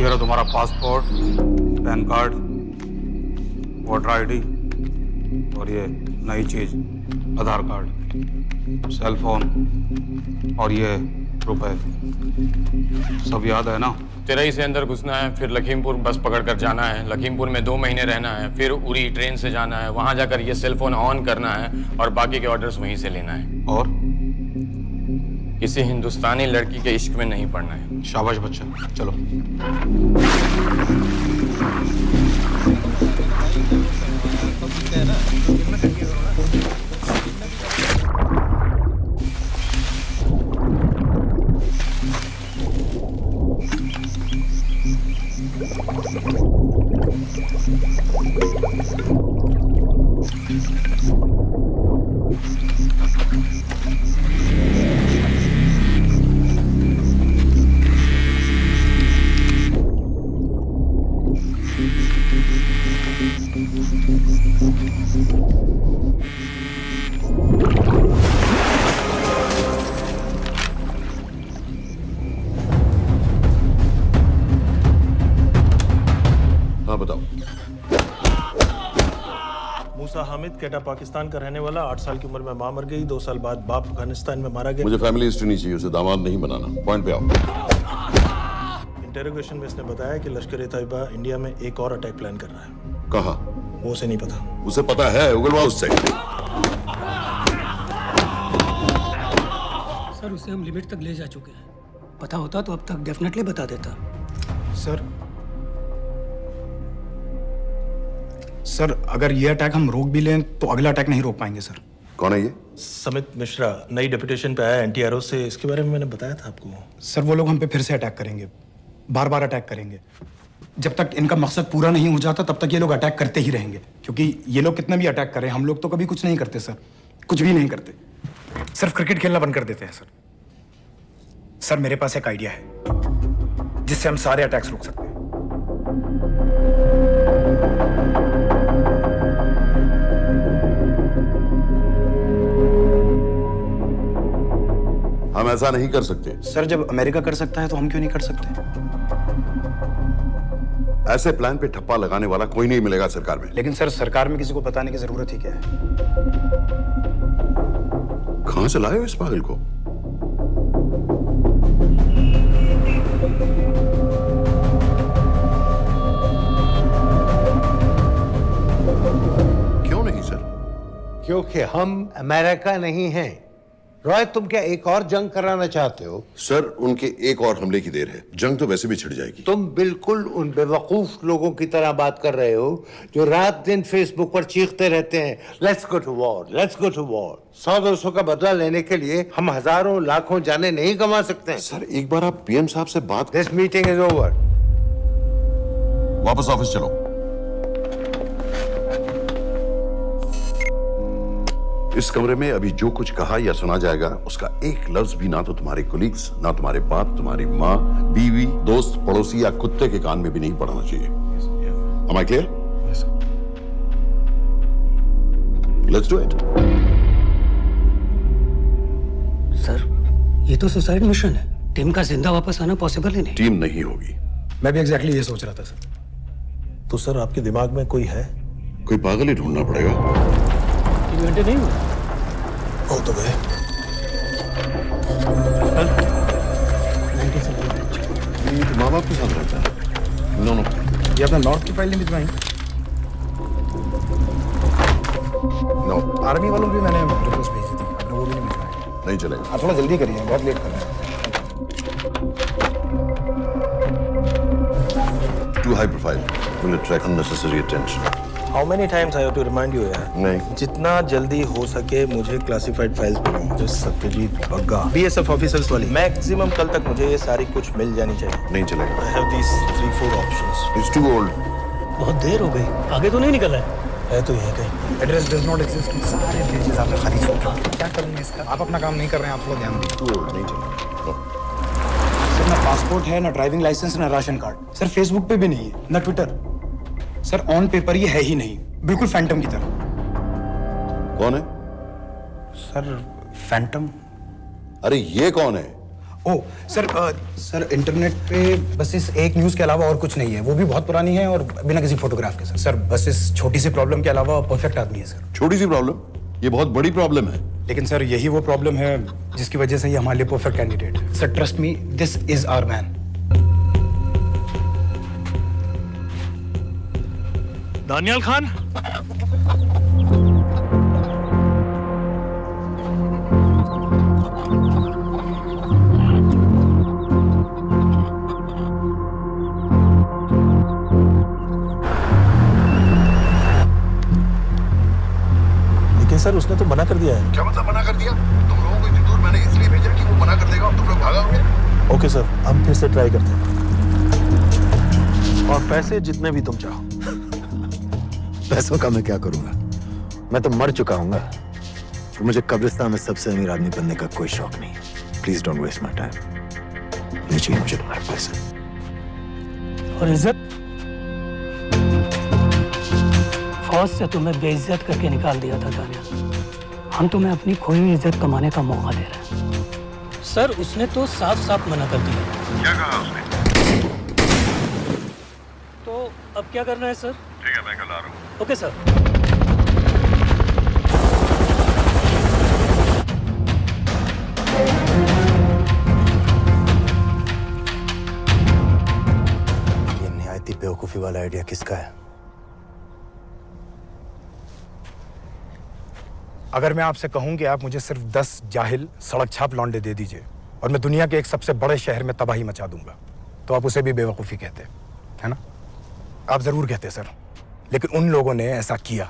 ये रहा तुम्हारा passport, pan card, voter ID और ये नई चीज आधार कार्ड, सेल फोन और ये रुपए। सब याद है ना? तिरई से अंदर घुसना है, फिर लखीमपुर बस पकड़कर जाना है, लखीमपुर में 2 महीने रहना है, फिर उरी ट्रेन से जाना है, वहां जाकर ये सेल फोन ऑन करना है और बाकी के ऑर्डर्स वहीं से लेना है। और किसी हिंदुस्तानी लड़की के इश्क में नहीं पड़ना है। शाबाश बच्चा, चलो। हाँ बताओ। मूसा हामिद, केटा पाकिस्तान का रहने वाला, 8 साल की उम्र में मां मर गई, 2 साल बाद बाप अफगानिस्तान में मारा गया। मुझे फैमिली हिस्ट्री नहीं चाहिए, उसे दामाद नहीं बनाना। पॉइंट पे आओ। इंटेरोगेशन में इसने बताया कि लश्कर ए तैयबा इंडिया में एक और अटैक प्लान कर रहा है। कहाँ? वो उसे नहीं पता। उसे पता है, उगलवा उससे। सर उसे हम लिमिट तक ले जा चुके हैं। पता होता तो अब तक डेफिनेटली बता देता। सर अगर ये अटैक हम रोक भी लें तो अगला अटैक नहीं रोक पाएंगे सर। कौन है ये? समित मिश्रा नई डेपुटेशन पे आया एंटी एरो से। इसके बारे में मैंने बताया था आपको। सर वो लोग हम पे फिर से अटैक करेंगे, बार बार अटैक करेंगे। जब तक इनका मकसद पूरा नहीं हो जाता तब तक ये लोग अटैक करते ही रहेंगे, क्योंकि ये लोग कितना भी अटैक करें हम लोग तो कभी कुछ नहीं करते सर, कुछ भी नहीं करते। सिर्फ क्रिकेट खेलना बंद कर देते हैं सर। सर मेरे पास एक आइडिया है जिससे हम सारे अटैक्स रोक सकते हैं। हम ऐसा नहीं कर सकते। सर जब अमेरिका कर सकता है तो हम क्यों नहीं कर सकते? ऐसे प्लान पे ठप्पा लगाने वाला कोई नहीं मिलेगा सरकार में। लेकिन सर सरकार में किसी को बताने की जरूरत ही क्या है? कहां से लाए हो इस पागल को? क्यों नहीं सर? क्योंकि हम अमेरिका नहीं हैं। रॉय, तुम क्या एक और जंग कराना चाहते हो? सर उनके एक और हमले की देर है, जंग तो वैसे भी छिड़ जाएगी। तुम बिल्कुल उन बेवकूफ लोगों की तरह बात कर रहे हो जो रात दिन फेसबुक पर चीखते रहते हैं let's go to war, let's go to war. 100-200 का बदला लेने के लिए हम हजारों लाखों जाने नहीं कमा सकते। सर एक बार आप पीएम साहब से बात। This meeting is over. वापस ऑफिस चलो। इस कमरे में अभी जो कुछ कहा या सुना जाएगा उसका एक लफ्ज भी ना तो तुम्हारे कोलीग्स, ना तुम्हारे बाप, तुम्हारी माँ, बीवी, दोस्त, पड़ोसी या कुत्ते के कान में भी नहीं पड़ना चाहिए। Am I clear? Yes, sir. Let's do it. Sir ये तो सुसाइड मिशन है। टीम का जिंदा वापस आना पॉसिबल ही नहीं। टीम नहीं होगी। मैं भी एग्जैक्टली ये सोच रहा था सर। तो सर आपके दिमाग में कोई है? कोई पागल ही ढूंढना पड़ेगा। 3 घंटे नहीं हुए। हो तो गए। माँ बाप के साथ रहता है। नो नो, ये अपना नॉर्थ की फाइल नहीं भिजवाई? नो आर्मी वालों भी मैंने रिक्वेस्ट भेजी थी, आपने वो भी नहीं भिजवाई। नहीं चलेगा। आप थोड़ा जल्दी करिए, बहुत लेट कर रहे हैं। Too high profile. Will attract unnecessary attention. How many times I have to remind you यार? नहीं। जितना जल्दी हो सके मुझे क्लासिफाइड फाइल्स बनाओ। जो सत्यजीत बग्गा, बीएसएफ ऑफिसर्स वाली। मैक्सिमम कल तक मुझे ये सारी कुछ मिल जानी चाहिए। नहीं चलेगा। I have these 3-4 options. It's too old. बहुत देर हो गई, आगे तो नहीं निकला है तो यहीं कहीं। Address does not exist. सारे पेजेस आपने खाली छोड़ दिए। क्या करूंगा इसका? आप अपना काम नहीं कर रहे हैं, आप थोड़ा ध्यान दीजिए। Too old. नहीं चलेगा। No. सर ना पासपोर्ट है, ना ड्राइविंग लाइसेंस, ना राशन कार्ड। सर फेसबुक पे भी नहीं है, ना ट्विटर। सर ऑन पेपर ये है ही नहीं, बिल्कुल फैंटम की तरह। कौन है? Sir Phantom? अरे ये कौन है? ओ सर, सर इंटरनेट पे बस इस एक न्यूज़ के अलावा और कुछ नहीं है, वो भी बहुत पुरानी है और बिना किसी फोटोग्राफ के। सर बस इस छोटी सी प्रॉब्लम के अलावा परफेक्ट आदमी है सर। छोटी सी प्रॉब्लम? ये बहुत बड़ी प्रॉब्लम है। लेकिन सर यही वो प्रॉब्लम है जिसकी वजह से ये हमारे लिए परफेक्ट कैंडिडेट है। Sir trust me, this is our man. Daniyal Khan, sir उसने तो मना कर दिया है। क्या मतलब मना कर दिया? तुम लोगों को इतनी दूर मैंने इसलिए भेजा कि वो मना कर देगा और तुम लोग भागोगे। ओके सर, हम फिर से ट्राई करते हैं। और पैसे जितने भी तुम चाहो। पैसों का मैं क्या करूंगा? मैं तो मर चुका हूंगा। तो मुझे कब्रिस्तान में सबसे अमीर आदमी बनने का कोई शौक नहीं। Please don't waste my time. नहीं चाहिए मुझे तुम्हारे पैसे। और इज्जत? फौज से तुम्हें बेइज्जत करके निकाल दिया था दानियाल। हम तुम्हें अपनी खोई हुई इज्जत कमाने का मौका दे रहे हैं। सर उसने तो साफ साफ मना कर दिया। क्या कहा उसने? तो अब क्या करना है सर? ठीक है, मैं कल आ रहा हूँ। Okay sir. ये निहायती बेवकूफी वाला आइडिया किसका है? अगर मैं आपसे कहूं कि आप मुझे सिर्फ 10 जाहिल सड़क छाप लौंडे दे दीजिए और मैं दुनिया के एक सबसे बड़े शहर में तबाही मचा दूंगा, तो आप उसे भी बेवकूफ़ी कहते, है ना? आप ज़रूर कहते सर, लेकिन उन लोगों ने ऐसा किया।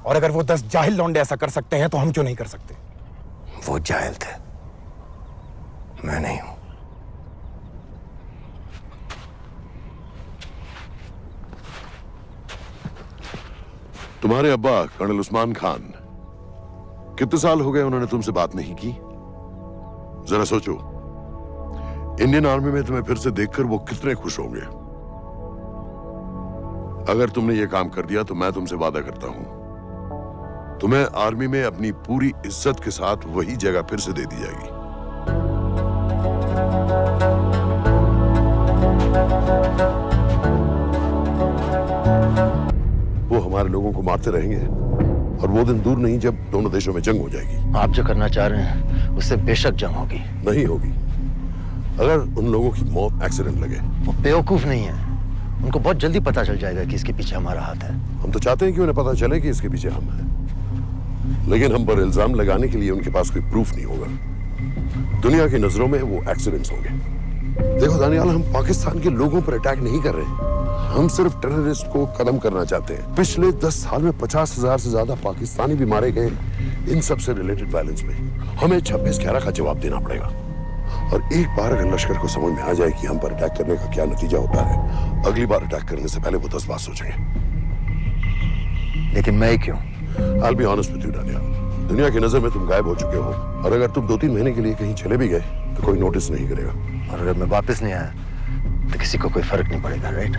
और अगर वो 10 जाहिल लौंडे ऐसा कर सकते हैं तो हम क्यों नहीं कर सकते? वो जाहिल थे, मैं नहीं हूं। तुम्हारे अब्बा कर्नल उस्मान खान, कितने साल हो गए उन्होंने तुमसे बात नहीं की? जरा सोचो, इंडियन आर्मी में तुम्हें फिर से देखकर वो कितने खुश होंगे। अगर तुमने ये काम कर दिया तो मैं तुमसे वादा करता हूं, तुम्हें आर्मी में अपनी पूरी इज्जत के साथ वही जगह फिर से दे दी जाएगी। वो हमारे लोगों को मारते रहेंगे और वो दिन दूर नहीं जब दोनों देशों में जंग हो जाएगी। आप जो करना चाह रहे हैं उससे बेशक जंग होगी। नहीं होगी। अगर उन लोगों की मौत एक्सीडेंट लगे। वो बेवकूफ नहीं है, उनको बहुत जल्दी पता चल जाएगा कि इसके पीछे हमारा हाथ है। हम तो चाहते हैं कि उन्हें पता चले कि इसके पीछे हम हैं, लेकिन हम पर इल्जाम लगाने के लिए उनके पास कोई प्रूफ नहीं होगा। दुनिया की नजरों में वो एक्सीडेंट्स होंगे। देखो दानियाल, हम पाकिस्तान के लोगों पर अटैक नहीं कर रहे, हम सिर्फ टेररिस्ट को खत्म करना चाहते हैं। पिछले 10 साल में 50,000 से ज्यादा पाकिस्तानी भी मारे गए इन सब से रिलेटेड वायलेंस में। हमें 26/11 का जवाब देना पड़ेगा। और एक बार अगर लश्कर को समझ में आ जाए कि हम पर अटैक करने का क्या नतीजा होता है, अगली बार अटैक करने से पहले वो 10 बार सोचेंगे। लेकिन मैं क्यों? I'll be honest with you, Daniyal, दुनिया की नजर में तुम गायब हो चुके हो, और अगर तुम 2-3 महीने के लिए कहीं चले भी गए तो कोई नोटिस नहीं करेगा। और अगर मैं वापस नहीं आया तो किसी को कोई फर्क नहीं पड़ेगा, राइट?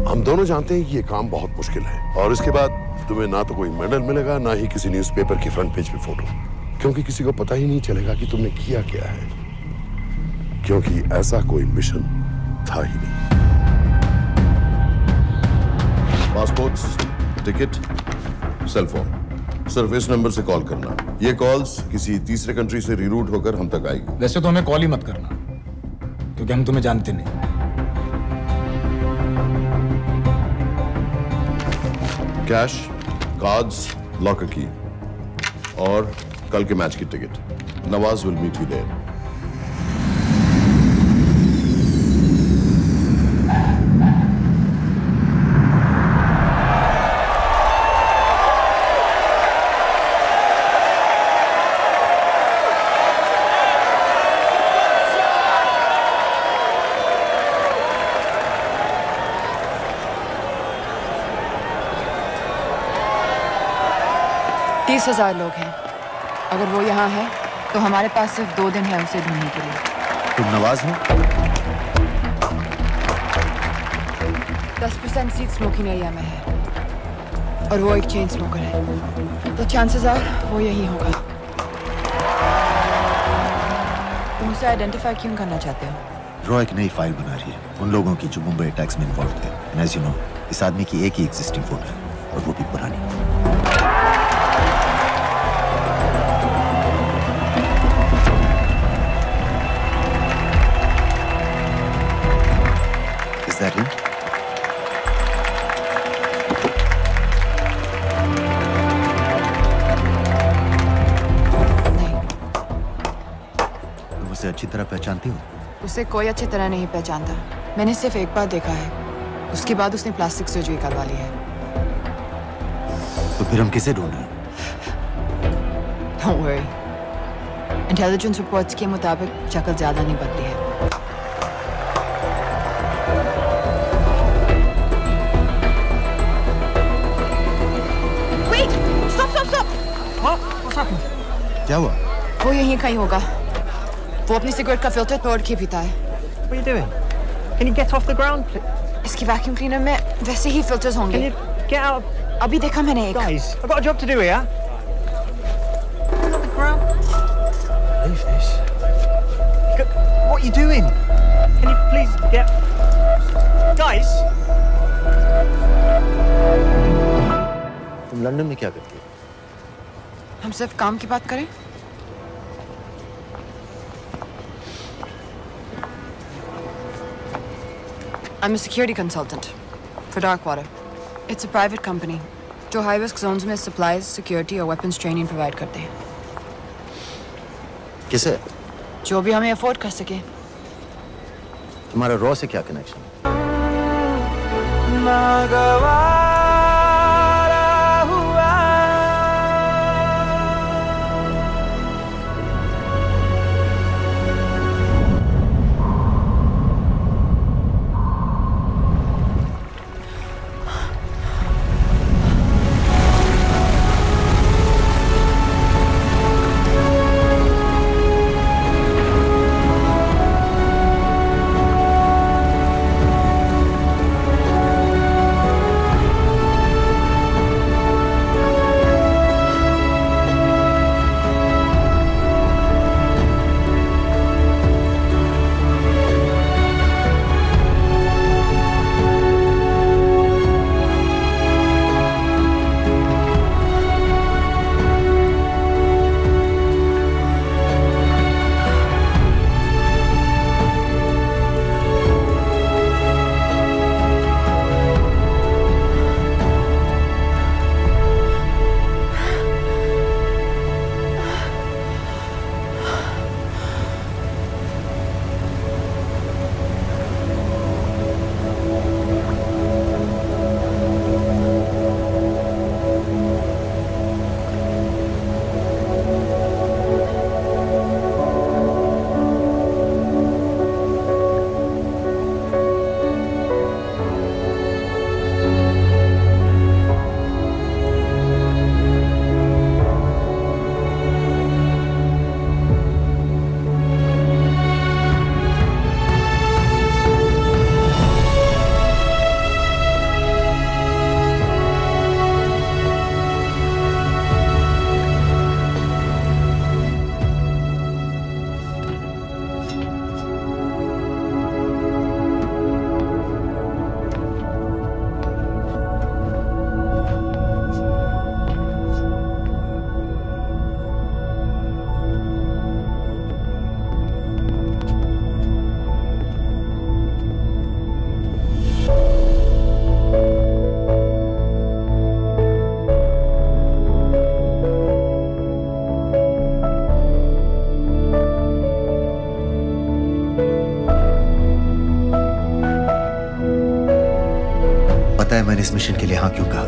हम दोनों जानते हैं कि ये काम बहुत मुश्किल है, और इसके बाद तुम्हें ना तो कोई मेडल मिलेगा, ना ही किसी न्यूज़पेपर की फ्रंट पेज पे फोटो, क्योंकि किसी को पता ही नहीं चलेगा कि तुमने किया क्या है, क्योंकि ऐसा कोई मिशन था ही नहीं। पासपोर्ट्स, टिकट, सेल फोन, सिर्फ इस नंबर से कॉल करना। ये कॉल्स किसी तीसरे कंट्री से रीरूट होकर हम तक आएगी। वैसे तो हमें कॉल ही मत करना, क्योंकि हम तुम्हें जानते नहीं। कैश, कार्ड्स, लॉकर की और कल के मैच की ticket. Nawaz will meet you there. तीस 30,000 लोग हैं। अगर वो यहाँ है तो हमारे पास सिर्फ 2 दिन है उसे ढूंढने के लिए। तुम नवाज हो? 10% सीट स्मोकिंग एरिया में है और वो एक चेन स्मोकर है, तो चांसेस आर वो यही होगा। तुम उसे आइडेंटिफाई क्यों करना चाहते हो? रॉ एक नई फाइल बना रही है उन लोगों की जो मुंबई अटैक्स में इन्वॉल्व थे। एंड एज यू नो, इस आदमी की एक ही एग्जिस्टिंग फोन है और वो भी पुरानी। Is that him? नहीं, तुम उसे अच्छी तरह पहचानती हो? उसे कोई अच्छी तरह नहीं पहचानता। मैंने सिर्फ एक बार देखा है, उसके बाद उसने प्लास्टिक सर्जरी करवा ली है। तो फिर हम किसे ढूंढ रहे हैं? Don't worry. इंटेलिजेंस रिपोर्ट्स के मुताबिक शक्ल ज्यादा नहीं बदली है। Wait! Stop! Stop! Stop! What's happened? क्या हुआ? वो यहीं कहीं होगा। वो अपनी सिगरेट का फिल्टर तोड़ के पीता है। What are you doing? Can you get off the ground, please? इसकी वैक्यूम क्लीनर में वैसे ही फिल्टर्स Can होंगे। you get out? अभी देखा मैंने एक। Guys, I've got a job to do here. Get off the ground. Leave this. What are you doing? Can you please get... Guys! तुम London में क्या करती हो? हम सिर्फ काम की बात करें? I'm a security consultant for Darkwater. It's a private company जो high risk zones में supplies, security और weapons training provide करते हैं। किसे? जो भी हमें afford कर सके। तुम्हारा रॉ से क्या कनेक्शन? पता है मैंने इस मिशन के लिए हाँ क्यों कहा?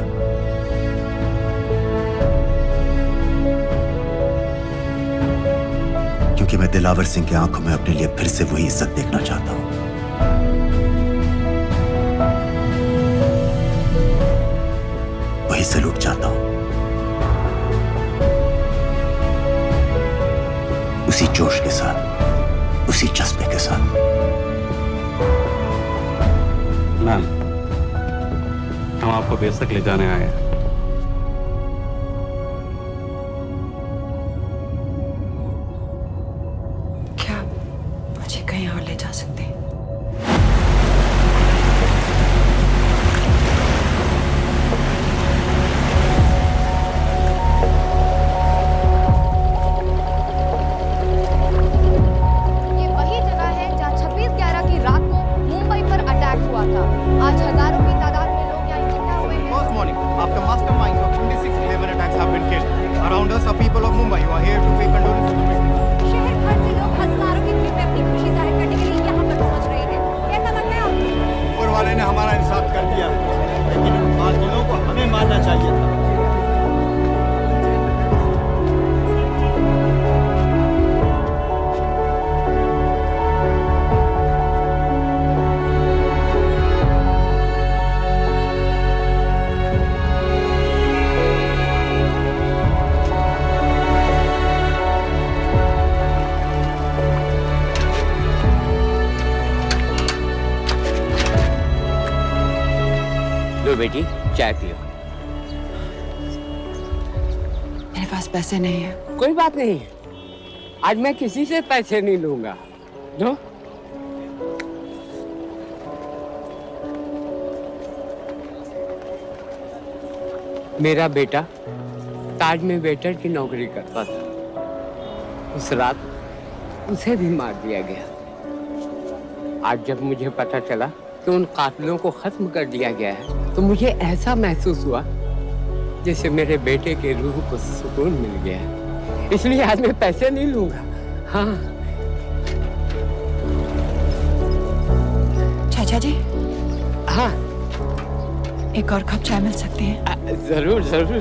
क्योंकि मैं दिलावर सिंह की आंखों में अपने लिए फिर से वही इज्जत देखना चाहता हूं। वही सैल्यूट चाहता हूं, उसी जोश के साथ, उसी जज्बे के साथ। मैम, हम आपको बेस तक ले जाने आए हैं। क्या जा सकते। ये वही जगह है जहां 26/11 की रात को मुंबई पर अटैक हुआ था। आज हजारों की तादाद में लोग यहाँ इकट्ठा हुए हैं। First morning, after masterminds of 26/11 attacks have been killed, around us are people of Mumbai who are here to pay condolence to the victims. शहर भर से लोग हजारों की भीड़ में अपनी खुशी जाहिर करने के लिए यहाँ पर पहुँच रहे हैं। कैसा लगता है आपको? ऊपर वाले ने हमारा इंसाफ कर दिया, लेकिन उन बातिलों को हमें मानना चाहिए था। लो बेटी, चाय पियो। मेरे पास पैसे नहीं है। कोई बात नहीं, आज मैं किसी से पैसे नहीं लूंगा। लो। मेरा बेटा ताज में वेटर की नौकरी करता था। उस रात उसे भी मार दिया गया। आज जब मुझे पता चला कि उन कातिलों को खत्म कर दिया गया है, तो मुझे ऐसा महसूस हुआ जैसे मेरे बेटे के रूह को सुकून मिल गया है। इसलिए आज मैं पैसे नहीं लूंगा। हाँ। चाचा जी। हाँ। एक और कप चाय मिल सकती है? जरूर जरूर।